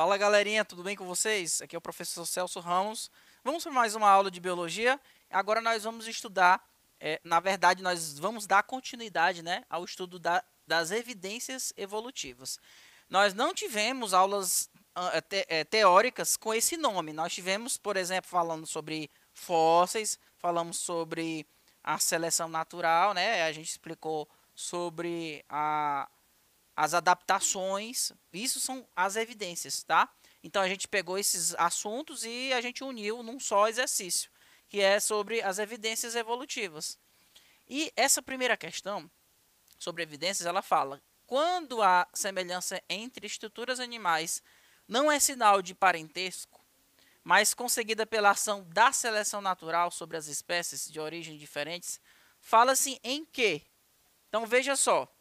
Fala galerinha, tudo bem com vocês? Aqui é o professor Celso Ramos. Vamos para mais uma aula de biologia. Agora nós vamos estudar, na verdade, nós vamos dar continuidade, né, ao estudo das evidências evolutivas. Nós não tivemos aulas teóricas com esse nome. Nós tivemos, por exemplo, falando sobre fósseis, falamos sobre a seleção natural, né? A gente explicou sobre as adaptações, isso são as evidências, tá? Então a gente pegou esses assuntos e a gente uniu num só exercício, que é sobre as evidências evolutivas. E essa primeira questão sobre evidências, ela fala: quando a semelhança entre estruturas animais não é sinal de parentesco, mas conseguida pela ação da seleção natural sobre as espécies de origem diferentes, fala-se em quê? Então veja só,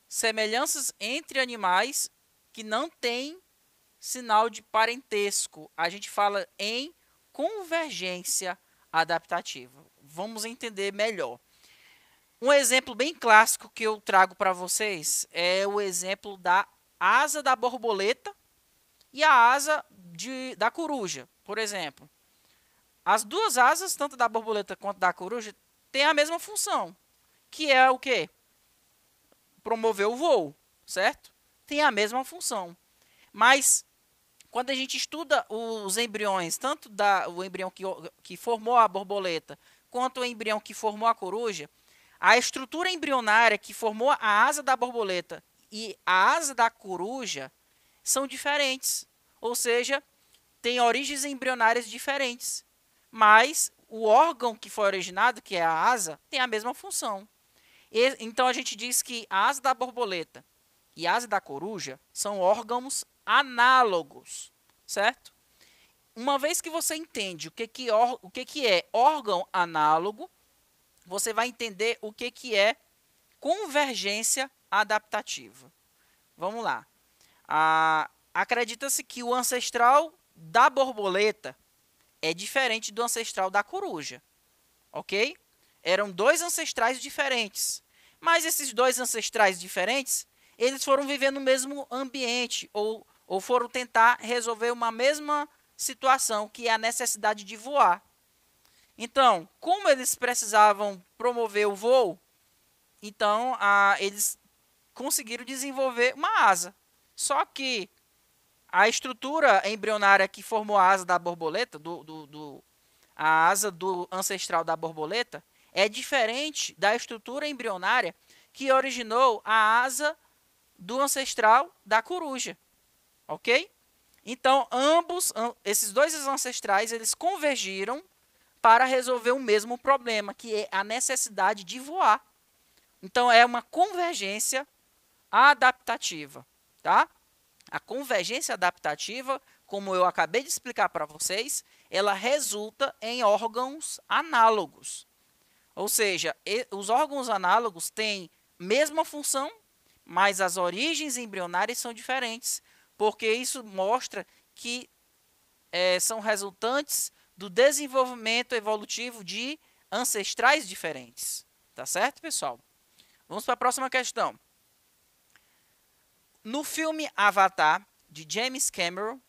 semelhanças entre animais que não têm sinal de parentesco. A gente fala em convergência adaptativa. Vamos entender melhor. Um exemplo bem clássico que eu trago para vocês é o exemplo da asa da borboleta e a asa da coruja, por exemplo. As duas asas, tanto da borboleta quanto da coruja, têm a mesma função, que é o quê? Promover o voo, certo? Tem a mesma função. Mas quando a gente estuda os embriões, tanto o embrião que formou a borboleta, quanto o embrião que formou a coruja, a estrutura embrionária que formou a asa da borboleta e a asa da coruja são diferentes. Ou seja, têm origens embrionárias diferentes. Mas o órgão que foi originado, que é a asa, tem a mesma função. Então a gente diz que a asa da borboleta e a asa da coruja são órgãos análogos, certo? Uma vez que você entende o que é órgão análogo, você vai entender o que é convergência adaptativa. Vamos lá. Acredita-se que o ancestral da borboleta é diferente do ancestral da coruja, ok? Eram dois ancestrais diferentes, mas esses dois ancestrais diferentes, eles foram viver no mesmo ambiente ou foram tentar resolver uma mesma situação, que é a necessidade de voar. Então, como eles precisavam promover o voo, então eles conseguiram desenvolver uma asa. Só que a estrutura embrionária que formou a asa da borboleta, a asa do ancestral da borboleta, é diferente da estrutura embrionária que originou a asa do ancestral da coruja, ok? Então, esses dois ancestrais, eles convergiram para resolver o mesmo problema, que é a necessidade de voar. Então, é uma convergência adaptativa, tá? A convergência adaptativa, como eu acabei de explicar para vocês, ela resulta em órgãos análogos. Ou seja, os órgãos análogos têm mesma função, mas as origens embrionárias são diferentes, porque isso mostra que são resultantes do desenvolvimento evolutivo de ancestrais diferentes. Tá certo, pessoal? Vamos para a próxima questão. No filme Avatar, de James Cameron,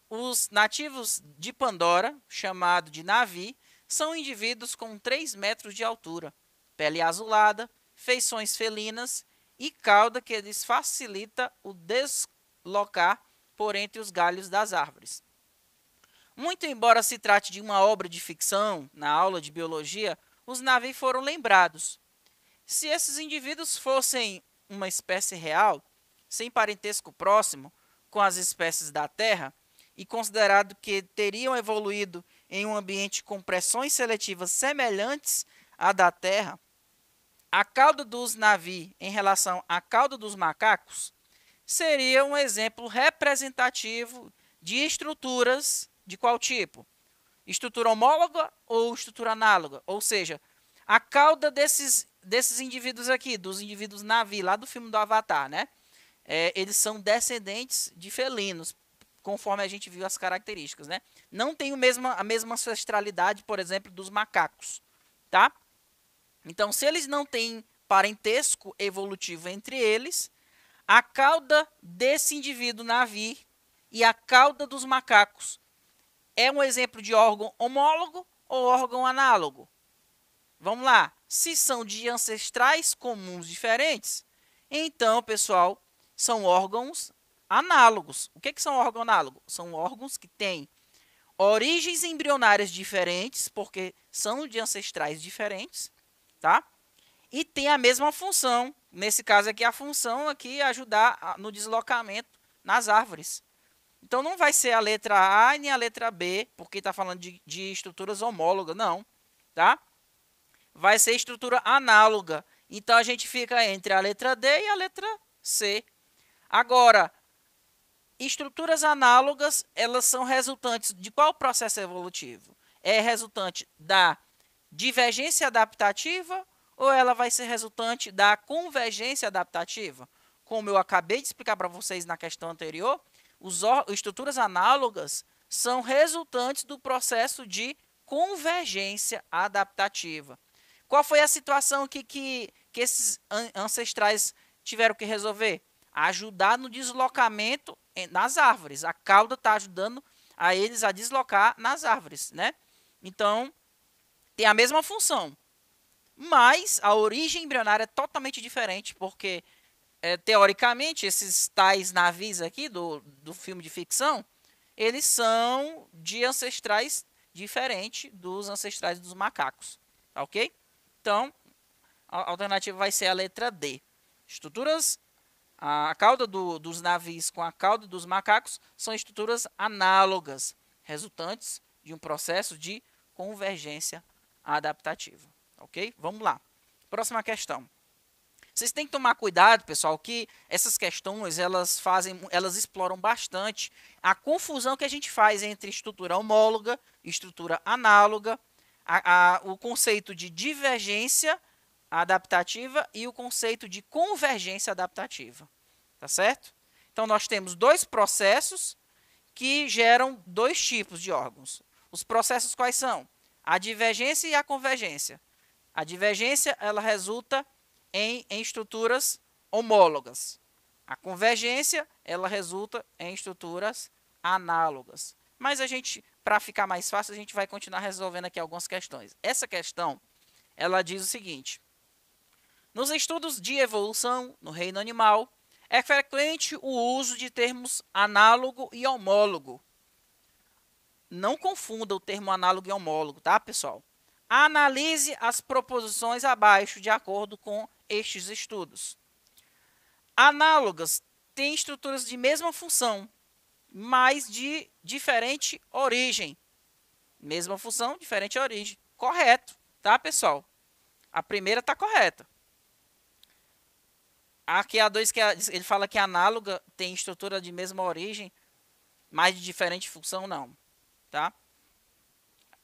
os nativos de Pandora, chamado de Na'vi, são indivíduos com 3 metros de altura, pele azulada, feições felinas e cauda que lhes facilita o deslocar por entre os galhos das árvores. Muito embora se trate de uma obra de ficção, na aula de biologia, os Na'vi foram lembrados. Se esses indivíduos fossem uma espécie real, sem parentesco próximo com as espécies da Terra, e considerado que teriam evoluído em um ambiente com pressões seletivas semelhantes à da Terra, a cauda dos Na'vi em relação à cauda dos macacos seria um exemplo representativo de estruturas de qual tipo? Estrutura homóloga ou estrutura análoga? Ou seja, a cauda desses indivíduos aqui, dos indivíduos Na'vi, lá do filme do Avatar, né? Eles são descendentes de felinos, conforme a gente viu as características, né? Não tem a mesma ancestralidade, por exemplo, dos macacos, tá? Então, se eles não têm parentesco evolutivo entre eles, a cauda desse indivíduo Na'vi e a cauda dos macacos. É um exemplo de órgão homólogo ou órgão análogo? Vamos lá. Se são de ancestrais comuns diferentes, então, pessoal, são órgãos análogos. O que são órgãos análogos? São órgãos que têm origens embrionárias diferentes, porque são de ancestrais diferentes, tá? E tem a mesma função. Nesse caso aqui, a função aqui é ajudar no deslocamento nas árvores. Então, não vai ser a letra A nem a letra B, porque está falando de estruturas homólogas, não, tá? Vai ser estrutura análoga. Então, a gente fica entre a letra D e a letra C. Agora, estruturas análogas, elas são resultantes de qual processo evolutivo? É resultante da divergência adaptativa ou ela vai ser resultante da convergência adaptativa? Como eu acabei de explicar para vocês na questão anterior, estruturas análogas são resultantes do processo de convergência adaptativa. Qual foi a situação que esses ancestrais tiveram que resolver? Ajudar no deslocamento nas árvores. A cauda está ajudando a eles a deslocar nas árvores, né? Então, tem a mesma função, mas a origem embrionária é totalmente diferente, porque, teoricamente, esses tais navios aqui do filme de ficção, eles são de ancestrais diferentes dos ancestrais dos macacos, tá ok? Então, a alternativa vai ser a letra D. Estruturas, a cauda dos navios com a cauda dos macacos são estruturas análogas, resultantes de um processo de convergência adaptativa, ok? Vamos lá. Próxima questão. Vocês têm que tomar cuidado, pessoal, que essas questões elas exploram bastante a confusão que a gente faz entre estrutura homóloga e estrutura análoga, o conceito de divergência adaptativa e o conceito de convergência adaptativa, tá certo? Então, nós temos dois processos que geram dois tipos de órgãos. Os processos quais são? A divergência e a convergência. A divergência, ela resulta em estruturas homólogas. A convergência, ela resulta em estruturas análogas. Mas a gente, para ficar mais fácil, a gente vai continuar resolvendo aqui algumas questões. Essa questão, ela diz o seguinte: nos estudos de evolução no reino animal, é frequente o uso de termos análogo e homólogo. Não confunda o termo análogo e homólogo, tá, pessoal? Analise as proposições abaixo de acordo com estes estudos. Análogas têm estruturas de mesma função, mas de diferente origem. Mesma função, diferente origem. Correto, tá, pessoal? A primeira está correta. Aqui a 2, ele fala que análoga tem estrutura de mesma origem, mas de diferente função, não. Tá?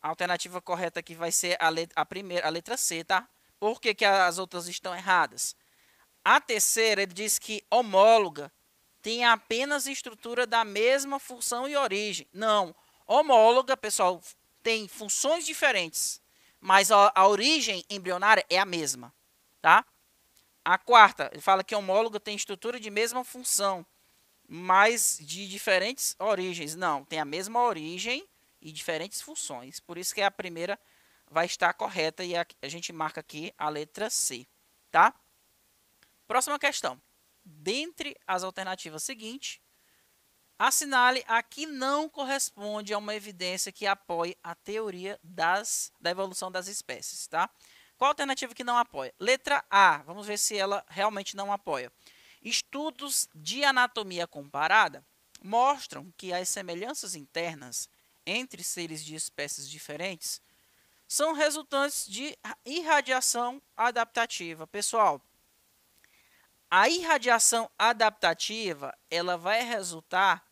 A alternativa correta aqui vai ser a letra C, tá? Por que as outras estão erradas? A terceira, ele diz que homóloga tem apenas estrutura da mesma função e origem. Não. Homóloga, pessoal, tem funções diferentes, mas a origem embrionária é a mesma, tá? A quarta, ele fala que homóloga tem estrutura de mesma função, mas de diferentes origens. Não, tem a mesma origem e diferentes funções. Por isso que a primeira vai estar correta e a gente marca aqui a letra C, tá? Próxima questão. Dentre as alternativas seguintes, assinale a que não corresponde a uma evidência que apoie a teoria da evolução das espécies, tá? Qual a alternativa que não apoia? Letra A. Vamos ver se ela realmente não apoia. Estudos de anatomia comparada mostram que as semelhanças internas entre seres de espécies diferentes são resultantes de irradiação adaptativa. Pessoal, a irradiação adaptativa, ela vai resultar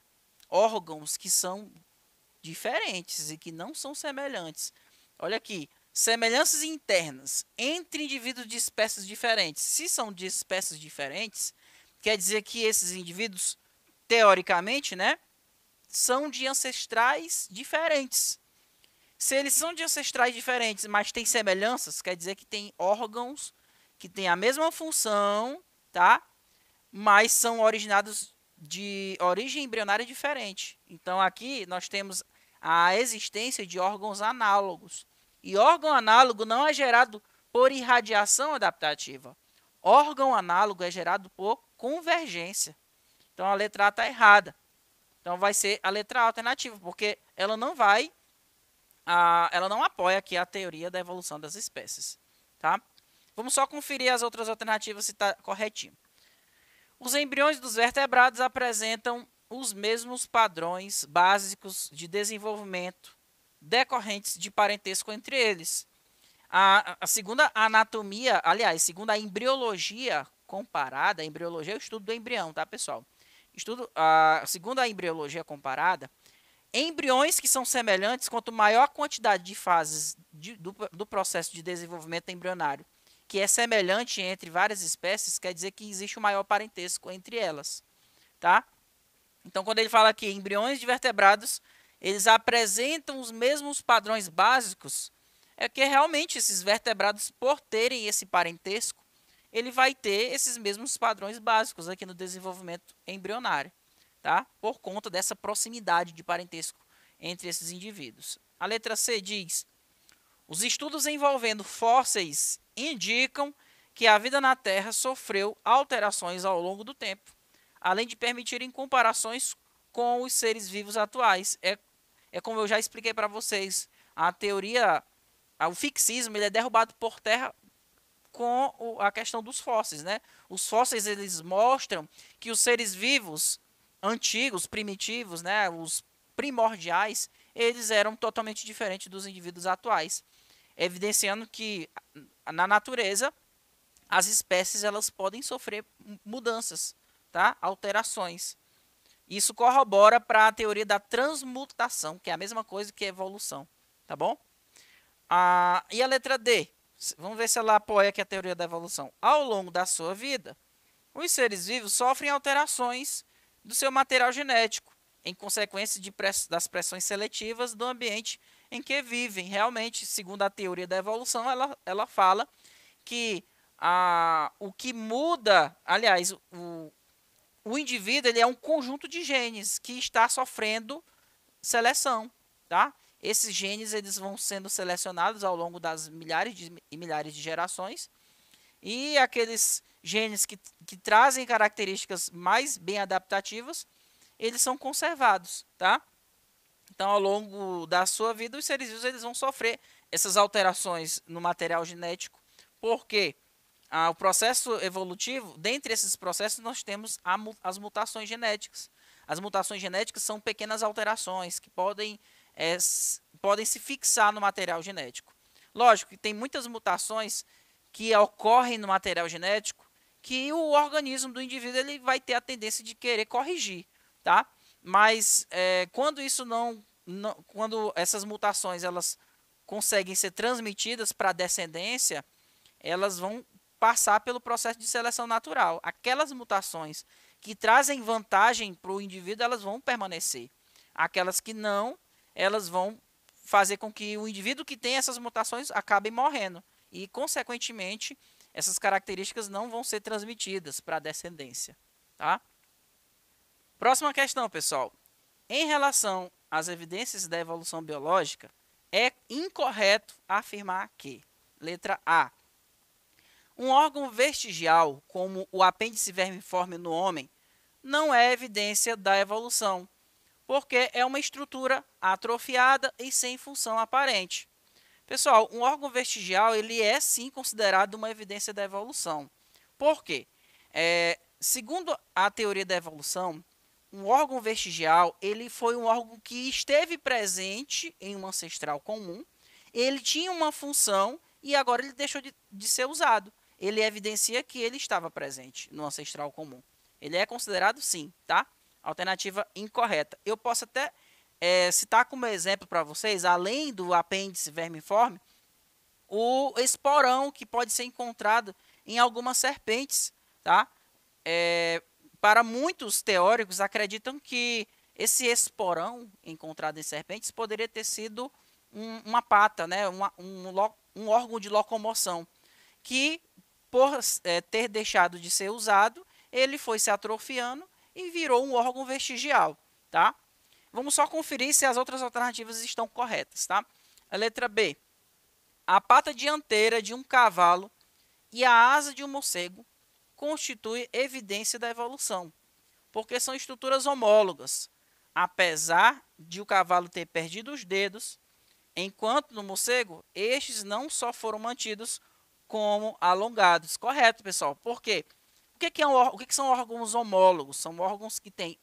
órgãos que são diferentes e que não são semelhantes. Olha aqui, semelhanças internas entre indivíduos de espécies diferentes. Se são de espécies diferentes, quer dizer que esses indivíduos, teoricamente, né, são de ancestrais diferentes. Se eles são de ancestrais diferentes, mas têm semelhanças, quer dizer que tem órgãos que têm a mesma função, tá? Mas são originados de origem embrionária diferente. Então, aqui nós temos a existência de órgãos análogos. E órgão análogo não é gerado por irradiação adaptativa. Órgão análogo é gerado por convergência. Então, a letra A está errada. Então, vai ser a letra A alternativa, porque ela não apoia aqui a teoria da evolução das espécies. Tá? Vamos só conferir as outras alternativas se está corretinho. Os embriões dos vertebrados apresentam os mesmos padrões básicos de desenvolvimento decorrentes de parentesco entre eles. Segundo a anatomia, aliás, segundo a embriologia comparada, a embriologia é o estudo do embrião, tá, pessoal? Segundo a embriologia comparada, embriões que são semelhantes, quanto maior a quantidade de fases do processo de desenvolvimento embrionário, que é semelhante entre várias espécies, quer dizer que existe um maior parentesco entre elas, tá? Então, quando ele fala aqui, embriões de vertebrados, eles apresentam os mesmos padrões básicos, é que realmente esses vertebrados, por terem esse parentesco, ele vai ter esses mesmos padrões básicos aqui no desenvolvimento embrionário, tá? Por conta dessa proximidade de parentesco entre esses indivíduos. A letra C diz: os estudos envolvendo fósseis indicam que a vida na Terra sofreu alterações ao longo do tempo, além de permitirem comparações com os seres vivos atuais. É como eu já expliquei para vocês, a teoria, o fixismo, ele é derrubado por terra com a questão dos fósseis, né? Os fósseis, eles mostram que os seres vivos antigos, primitivos, né, os primordiais, eles eram totalmente diferentes dos indivíduos atuais, evidenciando que na natureza as espécies elas podem sofrer mudanças, tá? Alterações. Isso corrobora para a teoria da transmutação, que é a mesma coisa que evolução, tá bom? E a letra D? Vamos ver se ela apoia aqui a teoria da evolução. Ao longo da sua vida, os seres vivos sofrem alterações do seu material genético, em consequência das pressões seletivas do ambiente em que vivem. Realmente, segundo a teoria da evolução, ela fala que o que muda, aliás, o indivíduo ele é um conjunto de genes que está sofrendo seleção, tá? Esses genes eles vão sendo selecionados ao longo das milhares e milhares de gerações, e aqueles genes que trazem características mais bem adaptativas, eles são conservados, tá? Então, ao longo da sua vida, os seres vivos eles vão sofrer essas alterações no material genético, porque o processo evolutivo, dentre esses processos, nós temos as mutações genéticas. As mutações genéticas são pequenas alterações que podem se fixar no material genético. Lógico que tem muitas mutações que ocorrem no material genético que o organismo do indivíduo ele vai ter a tendência de querer corrigir, tá? Mas quando quando essas mutações elas conseguem ser transmitidas para a descendência, elas vão passar pelo processo de seleção natural. Aquelas mutações que trazem vantagem para o indivíduo, elas vão permanecer. Aquelas que não, elas vão fazer com que o indivíduo que tem essas mutações acabe morrendo. E, consequentemente, essas características não vão ser transmitidas para a descendência. Tá? Próxima questão, pessoal. Em relação às evidências da evolução biológica, é incorreto afirmar que, letra A, um órgão vestigial, como o apêndice vermiforme no homem, não é evidência da evolução, porque é uma estrutura atrofiada e sem função aparente. Pessoal, um órgão vestigial ele é sim considerado uma evidência da evolução. Por quê? Segundo a teoria da evolução, um órgão vestigial ele foi um órgão que esteve presente em um ancestral comum, ele tinha uma função e agora ele deixou de ser usado. Ele evidencia que ele estava presente no ancestral comum. Ele é considerado sim, tá? Alternativa incorreta. Eu posso até citar como exemplo para vocês, além do apêndice vermiforme, o esporão que pode ser encontrado em algumas serpentes, tá? Para muitos teóricos acreditam que esse esporão encontrado em serpentes poderia ter sido uma pata, né? um órgão de locomoção, que por ter deixado de ser usado, ele foi se atrofiando e virou um órgão vestigial, tá? Vamos só conferir se as outras alternativas estão corretas, tá? A letra B. A pata dianteira de um cavalo e a asa de um morcego constitui evidência da evolução, porque são estruturas homólogas, apesar de o cavalo ter perdido os dedos, enquanto no morcego, estes não só foram mantidos, como alongados. Correto, pessoal. Por quê? O que são órgãos homólogos? São órgãos que têm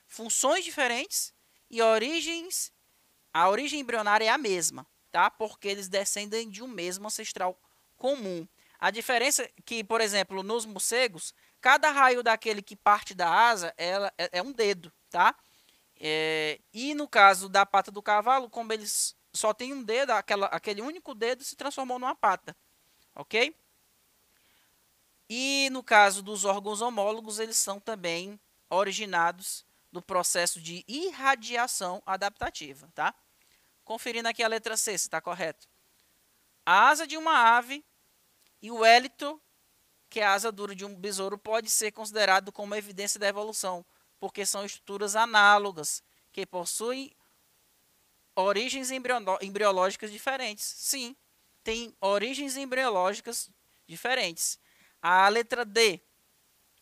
funções diferentes e a origem embrionária é a mesma, tá? Porque eles descendem de um mesmo ancestral comum. A diferença é que, por exemplo, nos morcegos, cada raio daquele que parte da asa é um dedo, tá? E no caso da pata do cavalo, como eles só tem um dedo, aquele único dedo se transformou numa pata, ok? E no caso dos órgãos homólogos, eles são também originados do processo de irradiação adaptativa, tá? Conferindo aqui a letra C, se está correto. A asa de uma ave e o hélito, que é a asa dura de um besouro, pode ser considerado como evidência da evolução, porque são estruturas análogas, que possuem origens embriológicas diferentes. Sim, tem origens embriológicas diferentes. A letra D.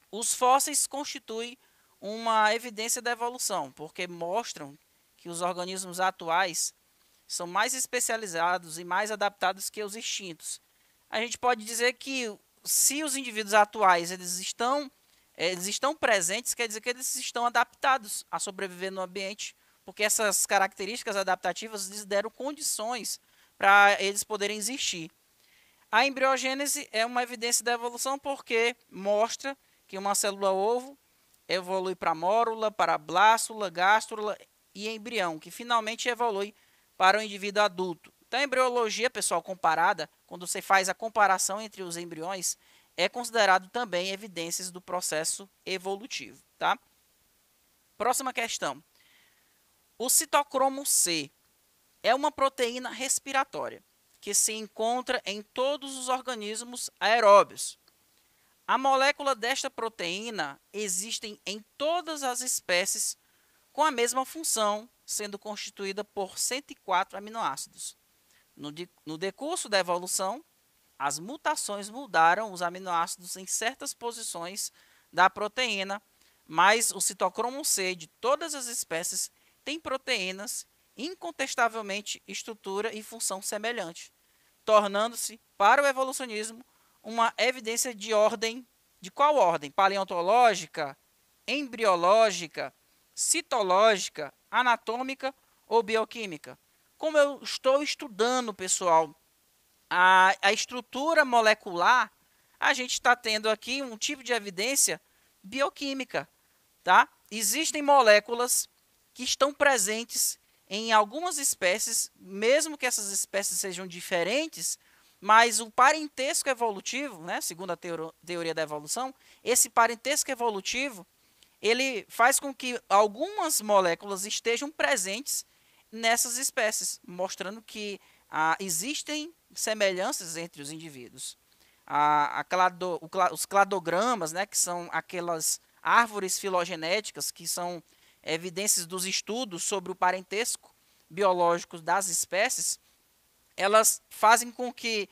Os fósseis constituem uma evidência da evolução, porque mostram que os organismos atuais são mais especializados e mais adaptados que os extintos. A gente pode dizer que se os indivíduos atuais eles estão presentes, quer dizer que eles estão adaptados a sobreviver no ambiente, porque essas características adaptativas lhes deram condições para eles poderem existir. A embriogênese é uma evidência da evolução porque mostra que uma célula-ovo evolui para mórula, para blástula, gástrula e embrião, que finalmente evolui para o indivíduo adulto. Então, a embriologia, pessoal, comparada, quando você faz a comparação entre os embriões, é considerado também evidências do processo evolutivo, tá? Próxima questão. O citocromo C é uma proteína respiratória que se encontra em todos os organismos aeróbios. A molécula desta proteína existe em todas as espécies com a mesma função, sendo constituída por 104 aminoácidos. No decurso da evolução, as mutações mudaram os aminoácidos em certas posições da proteína, mas o citocromo C de todas as espécies tem proteínas incontestavelmente estrutura e função semelhante, tornando-se, para o evolucionismo, uma evidência de qual ordem? Paleontológica, embriológica, citológica, anatômica ou bioquímica? Como eu estou estudando, pessoal, a estrutura molecular, a gente está tendo aqui um tipo de evidência bioquímica, tá? Existem moléculas que estão presentes em algumas espécies, mesmo que essas espécies sejam diferentes, mas o parentesco evolutivo, né, segundo a teoria da evolução, esse parentesco evolutivo, ele faz com que algumas moléculas estejam presentes nessas espécies, mostrando que existem semelhanças entre os indivíduos. Os cladogramas, né, que são aquelas árvores filogenéticas que são evidências dos estudos sobre o parentesco biológico das espécies, elas fazem com que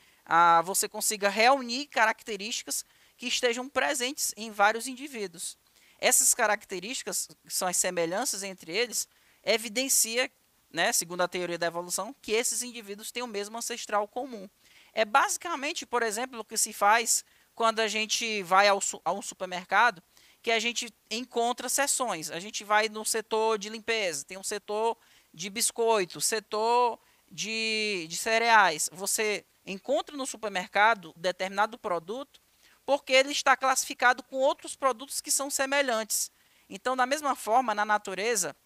você consiga reunir características que estejam presentes em vários indivíduos. Essas características, que são as semelhanças entre eles, evidencia, né, segundo a teoria da evolução, que esses indivíduos têm o mesmo ancestral comum. É basicamente, por exemplo, o que se faz quando a gente vai a um supermercado, que a gente encontra seções. A gente vai no setor de limpeza, tem um setor de biscoito, setor de cereais. Você encontra no supermercado determinado produto porque ele está classificado com outros produtos que são semelhantes. Então, da mesma forma, na natureza,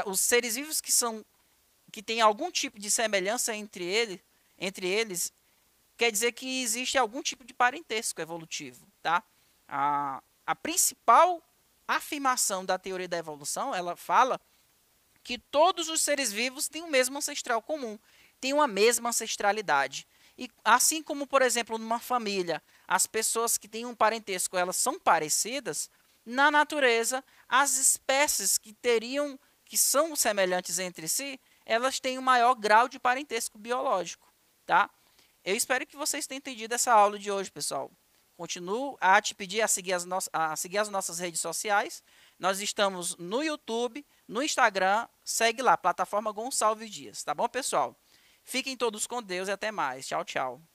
os seres vivos que têm algum tipo de semelhança entre eles, quer dizer que existe algum tipo de parentesco evolutivo, tá? A principal afirmação da teoria da evolução, ela fala que todos os seres vivos têm o mesmo ancestral comum, têm uma mesma ancestralidade. E assim como, por exemplo, numa família, as pessoas que têm um parentesco, elas são parecidas, na natureza, as espécies que são semelhantes entre si, elas têm um maior grau de parentesco biológico, tá? Eu espero que vocês tenham entendido essa aula de hoje, pessoal. Continuo a te pedir a seguir as nossas redes sociais. Nós estamos no YouTube, no Instagram, segue lá, plataforma Gonçalves Dias, tá bom, pessoal? Fiquem todos com Deus e até mais. Tchau, tchau.